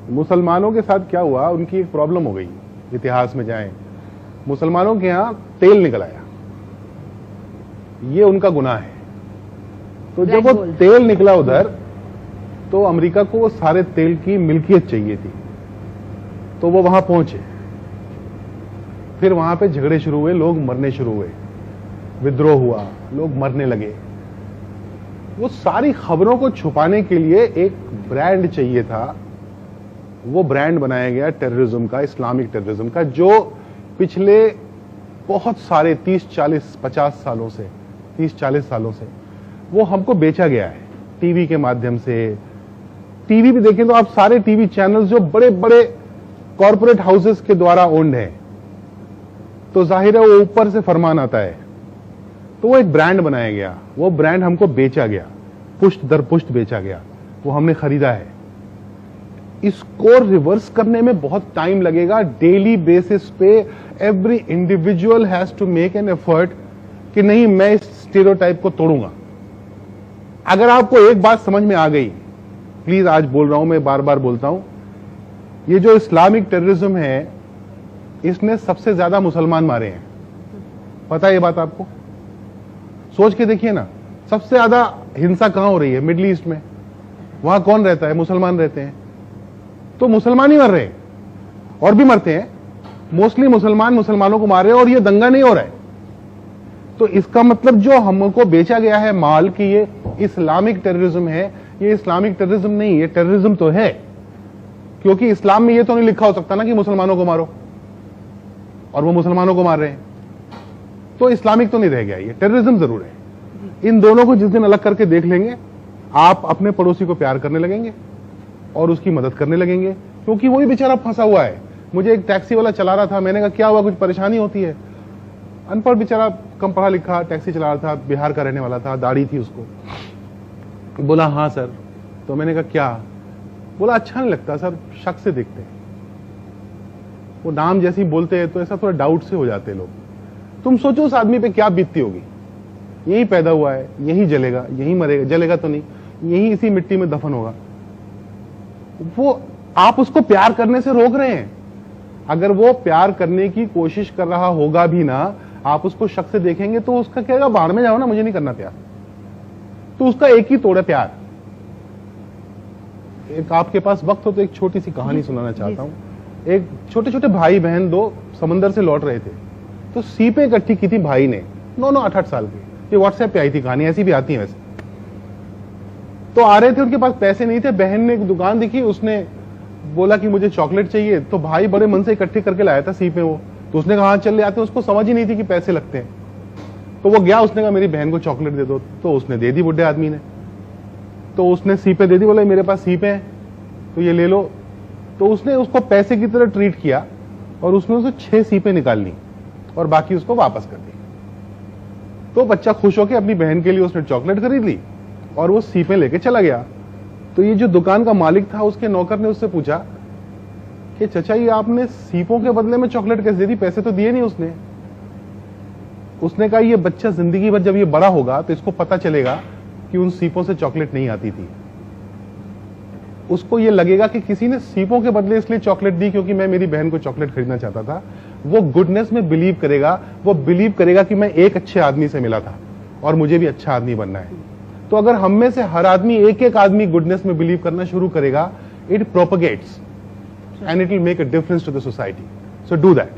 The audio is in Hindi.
मुसलमानों के साथ क्या हुआ, उनकी एक प्रॉब्लम हो गई, इतिहास में जाएं, मुसलमानों के यहां तेल निकल आया, ये उनका गुनाह है। तो जब वो तेल निकला उधर, तो अमेरिका को वो सारे तेल की मिल्कियत चाहिए थी, तो वो वहां पहुंचे, फिर वहां पे झगड़े शुरू हुए, लोग मरने शुरू हुए, विद्रोह हुआ, लोग मरने लगे। वो सारी खबरों को छुपाने के लिए एक ब्रांड चाहिए था, वो ब्रांड बनाया गया टेररिज्म का, इस्लामिक टेररिज्म का, जो पिछले बहुत सारे 30-40-50 सालों से, 30-40 सालों से वो हमको बेचा गया है टीवी के माध्यम से। टीवी भी देखें तो आप सारे टीवी चैनल्स जो बड़े बड़े कॉरपोरेट हाउसेस के द्वारा ओन्ड है, तो जाहिर है वो ऊपर से फरमान आता है, तो वो एक ब्रांड बनाया गया, वो ब्रांड हमको बेचा गया, पुष्ट दर पुष्ट बेचा गया, वो हमने खरीदा है। इसको रिवर्स करने में बहुत टाइम लगेगा। डेली बेसिस पे every individual has to make an effort कि नहीं, मैं इस स्टीरियोटाइप को तोड़ूंगा। अगर आपको एक बात समझ में आ गई, प्लीज आज बोल रहा हूं, मैं बार बार बोलता हूं, ये जो इस्लामिक टेररिज्म है, इसने सबसे ज्यादा मुसलमान मारे हैं। पता है ये बात आपको? सोच के देखिए ना, सबसे ज्यादा हिंसा कहां हो रही है? मिडिल ईस्ट में। वहां कौन रहता है? मुसलमान रहते हैं। तो मुसलमान ही मर रहे हैं, और भी मरते हैं, मोस्टली मुसलमान मुसलमानों को मार रहे हैं, और ये दंगा नहीं हो रहा है। तो इसका मतलब जो हमको बेचा गया है माल कि ये इस्लामिक टेररिज्म है, ये इस्लामिक टेररिज्म नहीं, ये टेररिज्म तो है, क्योंकि इस्लाम में ये तो नहीं लिखा हो सकता ना कि मुसलमानों को मारो, और वो मुसलमानों को मार रहे हैं, तो इस्लामिक तो नहीं रह गया, ये टेररिज्म जरूर है। इन दोनों को जिस दिन अलग करके देख लेंगे, आप अपने पड़ोसी को प्यार करने लगेंगे और उसकी मदद करने लगेंगे, क्योंकि वही बेचारा फंसा हुआ है। मुझे एक टैक्सी वाला चला रहा था, मैंने कहा क्या हुआ, कुछ परेशानी होती है? अनपढ़ बेचारा, कम पढ़ा लिखा, टैक्सी चला रहा था, बिहार का रहने वाला था, दाढ़ी थी उसको। बोला हाँ सर। तो मैंने कहा क्या? बोला अच्छा नहीं लगता सर, शक से देखते हैं, वो नाम जैसे ही बोलते हैं तो ऐसा थोड़ा डाउट से हो जाते हैं लोग। तुम सोचो उस आदमी पे क्या बीतती होगी, यही पैदा हुआ है, यही जलेगा, यही मरेगा, जलेगा तो नहीं, यही इसी मिट्टी में दफन होगा। वो आप उसको प्यार करने से रोक रहे हैं। अगर वो प्यार करने की कोशिश कर रहा होगा भी ना, आप उसको शक से देखेंगे तो उसका कहेगा बाहर में जाओ ना, मुझे नहीं करना प्यार। तो उसका एक ही तोड़ है, प्यार। एक आपके पास वक्त हो तो एक छोटी सी कहानी सुनाना चाहता हूं। एक छोटे छोटे भाई बहन दो समंदर से लौट रहे थे, तो सीपें इकट्ठी की थी भाई ने, 9-9 8-8 साल की। ये व्हाट्सएप पे आई थी कहानी, ऐसी भी आती है वैसे। तो आ रहे थे, उनके पास पैसे नहीं थे, बहन ने एक दुकान दिखी, उसने बोला कि मुझे चॉकलेट चाहिए, तो भाई बड़े मन से इकट्ठे करके लाया था सीपें वो। तो उसने कहा हाँ चल ले आते, उसको समझ ही नहीं थी कि पैसे लगते हैं। तो वो गया, उसने कहा मेरी बहन को चॉकलेट दे दो, तो उसने दे दी बुढ़े आदमी ने। तो उसने सीपें दे दी, बोला मेरे पास सीपें हैं तो ये ले लो। तो उसने उसको पैसे की तरह ट्रीट किया, और उसने उसे 6 सीपें निकाल ली और बाकी उसको वापस कर दी। तो बच्चा खुश होकर अपनी बहन के लिए उसने चॉकलेट खरीद ली और वो सीपें लेके चला गया। तो ये जो दुकान का मालिक था, उसके नौकर ने उससे पूछा कि चचा ये आपने सीपों के बदले में चॉकलेट कैसे दे दी, पैसे तो दिए नहीं उसने। उसने कहा ये बच्चा जिंदगी भर जब ये बड़ा होगा तो इसको पता चलेगा कि उन सीपों से चॉकलेट नहीं आती थी। उसको ये लगेगा कि किसी ने सीपों के बदले इसलिए चॉकलेट दी क्योंकि मैं मेरी बहन को चॉकलेट खरीदना चाहता था। वो गुडनेस में बिलीव करेगा, वो बिलीव करेगा कि मैं एक अच्छे आदमी से मिला था और मुझे भी अच्छा आदमी बनना है। तो अगर हम में से हर आदमी, एक एक आदमी गुडनेस में बिलीव करना शुरू करेगा, it propagates and it will make a difference to the society. So do that.